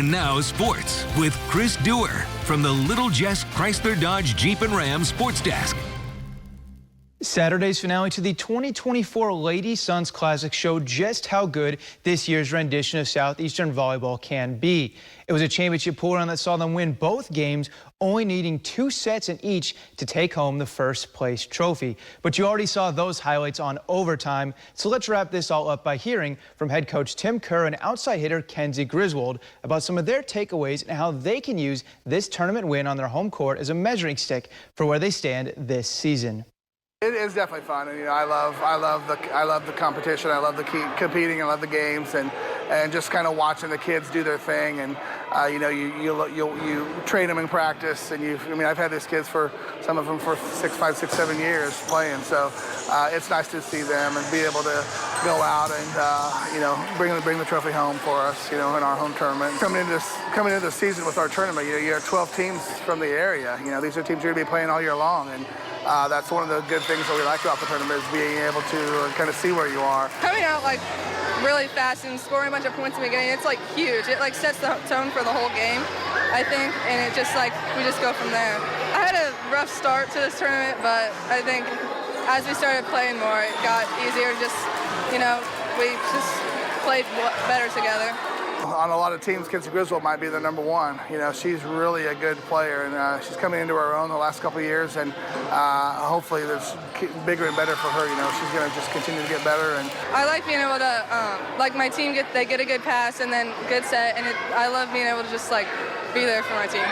And now sports with Chris Dewar from the Little Jess Chrysler Dodge Jeep and Ram Sports Desk. Saturday's finale to the 2024 Lady Suns Classic showed just how good this year's rendition of Southeastern volleyball can be. It was a championship pool run that saw them win both games, only needing 2 sets in each to take home the first place trophy. But you already saw those highlights on overtime, so let's wrap this all up by hearing from head coach Tim Kerr and outside hitter Kenzie Griswold about some of their takeaways and how they can use this tournament win on their home court as a measuring stick for where they stand this season. It is definitely fun, and I love the competition. I love the competing. I love the games, and just kind of watching the kids do their thing. And you train them in practice, and I've had these kids for some of them for 5, 6, 7 years playing. So it's nice to see them and be able to go out and bring the trophy home for us, in our home tournament. Coming into the season with our tournament, you have 12 teams from the area. These are teams you're going to be playing all year long, and that's one of the good things that we like about the tournament is being able to kind of see where you are. Coming out really fast and scoring a bunch of points in the beginning, it's huge. It sets the tone for the whole game, I think, and it just we just go from there. I had a rough start to this tournament, but I think as we started playing more, it got easier. We just played better together. On a lot of teams, Kenzie Griswold might be the number one. She's really a good player, and she's coming into her own the last couple of years, and hopefully there's bigger and better for her. She's going to just continue to get better. And I like being able to, my team get a good pass and then good set, and I love being able to just be there for my team.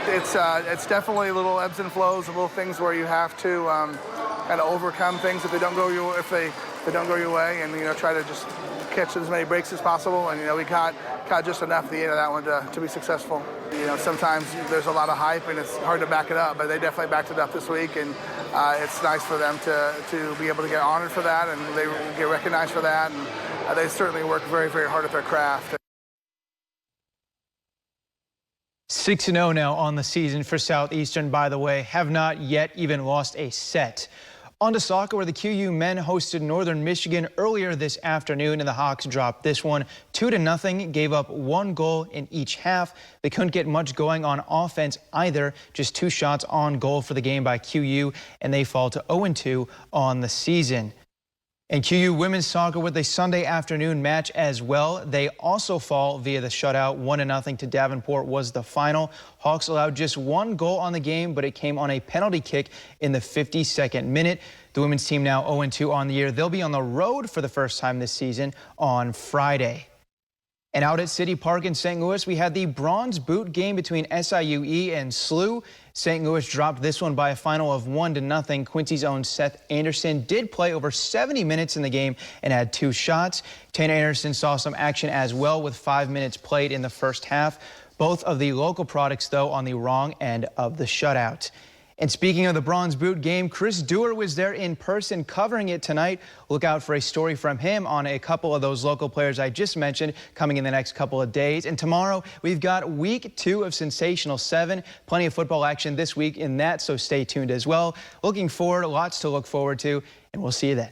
It's definitely little ebbs and flows, little things where you have to kind of overcome things if they don't go your way, and try to just catch as many breaks as possible, and we caught just enough at the end of that one to be successful. Sometimes there's a lot of hype and it's hard to back it up, but they definitely backed it up this week, and it's nice for them to be able to get honored for that, and they get recognized for that, and they certainly work very, very hard at their craft. 6-0 now on the season for Southeastern, by the way, have not yet even lost a set. On to soccer, where the QU men hosted Northern Michigan earlier this afternoon, and the Hawks dropped this one 2-0, gave up 1 goal in each half. They couldn't get much going on offense either, just 2 shots on goal for the game by QU, and they fall to 0-2 on the season. And QU women's soccer with a Sunday afternoon match as well. They also fall via the shutout. 1-0 to Davenport was the final. Hawks allowed just 1 goal on the game, but it came on a penalty kick in the 52nd minute. The women's team now 0-2 on the year. They'll be on the road for the first time this season on Friday. And out at City Park in St. Louis, we had the bronze boot game between SIUE and SLU. St. Louis dropped this one by a final of 1-0. Quincy's own Seth Anderson did play over 70 minutes in the game and had 2 shots. Tanner Anderson saw some action as well with 5 minutes played in the first half. Both of the local products, though, on the wrong end of the shutout. And speaking of the bronze boot game, Chris Dewar was there in person covering it tonight. Look out for a story from him on a couple of those local players I just mentioned coming in the next couple of days. And tomorrow we've got week 2 of Sensational 7. Plenty of football action this week in that, so stay tuned as well. Looking forward, lots to look forward to, and we'll see you then.